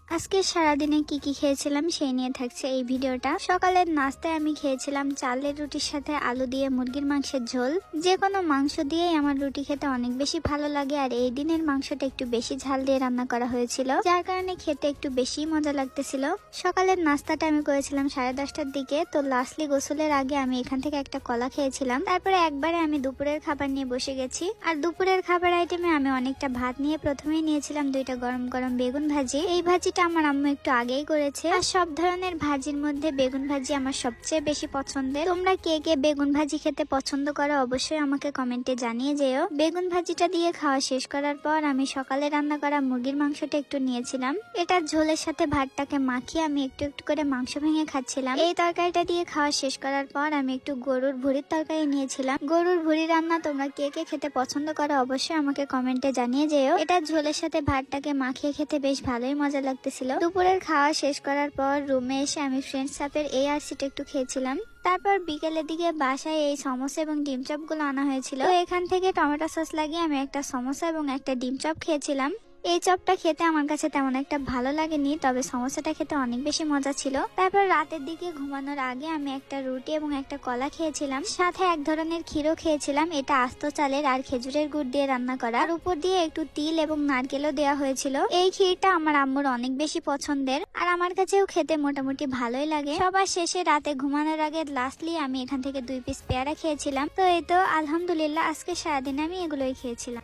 আজকে সারাদিনে কি কি খেয়েছিলাম সেই নিয়ে থাকছে এই ভিডিওটা। সকালের নাস্তায় আমি খেয়েছিলাম চালের রুটির সাথে আলু দিয়ে মুরগির মাংসের ঝোল। যে কোনো মাংস দিয়েই আমার রুটি খেতে অনেক বেশি ভালো লাগে, আর এই দিনের মাংসটা একটু বেশি ঝাল দিয়ে রান্না করা হয়েছিল, যার কারণে খেতে একটু বেশি মজা লাগতেছিল। সকালের নাস্তাটা আমি করেছিলাম 10:30টার দিকে। তো লাস্টলি গোসলের আগে আমি এখান থেকে একটা কলা খেয়েছিলাম। তারপরে একবারে আমি দুপুরের খাবার নিয়ে বসে গেছি। আর দুপুরের খাবার আইটেমে আমি অনেকটা ভাত নিয়ে প্রথমেই নিয়েছিলাম 2টা গরম গরম বেগুন ভাজি। এই ভাজি আমার আম্মু একটু আগেই করেছে। আর সব ধরনের ভাজির মধ্যে বেগুন ভাজি আমার সবচেয়ে বেশি পছন্দের। তোমরা কে কে বেগুন ভাজি খেতে পছন্দ করো অবশ্যই আমাকে কমেন্টে জানিয়ে যেও। বেগুন ভাজিটা দিয়ে খাওয়া শেষ করার পর আমি সকালে রান্না করা মুরগির মাংসটা একটু নিয়েছিলাম। এটার ঝোলের সাথে ভাতটাকে মাখিয়ে আমি একটু একটু করে মাংস ভেঙে খাচ্ছিলাম। এই তরকারিটা দিয়ে খাওয়া শেষ করার পর আমি একটু গরুর ভুঁড়ির তরকারি নিয়েছিলাম। গরুর ভুঁড়ি রান্না তোমরা কে কে খেতে পছন্দ করো অবশ্যই আমাকে কমেন্টে জানিয়ে যেও। এটার ঝোলের সাথে ভাতটাকে মাখিয়ে খেতে বেশ ভালোই মজা লাগতেছিল। দুপুরের খাওয়া শেষ করার পর রুমে এসে আমি ফ্রেন্ডস সাপের ARCটা একটু খেয়েছিলাম। তারপর বিকেলের দিকে বাসায় এই সমোসা এবং ডিম চপ গুলো আনা হয়েছিল। তো এখান থেকে টমেটো সস লাগিয়ে আমি একটা সমোসা এবং একটা ডিম চপ খেয়েছিলাম। এই চপটা খেতে আমার কাছে তেমন একটা ভালো লাগেনি, তবে সমোসাটা খেতে অনেক বেশি মজা ছিল। তারপর রাতের দিকে ঘুমানোর আগে আমি একটা রুটি এবং একটা কলা খেয়েছিলাম, সাথে এক ধরনের ক্ষীরও খেয়েছিলাম। এটা আস্ত চালের আর খেজুরের গুড় দিয়ে রান্না করা, আর উপর দিয়ে একটু তিল এবং নারকেলও দেওয়া হয়েছিল। এই ক্ষীরটা আমার আম্মুর অনেক বেশি পছন্দের, আর আমার কাছেও খেতে মোটামুটি ভালোই লাগে। সবার শেষে রাতে ঘুমানোর আগে লাস্টলি আমি এখান থেকে 2 পিস পেয়ারা খেয়েছিলাম। তো এই তো আলহামদুলিল্লাহ আজকে সারাদিন আমি এগুলোই খেয়েছিলাম।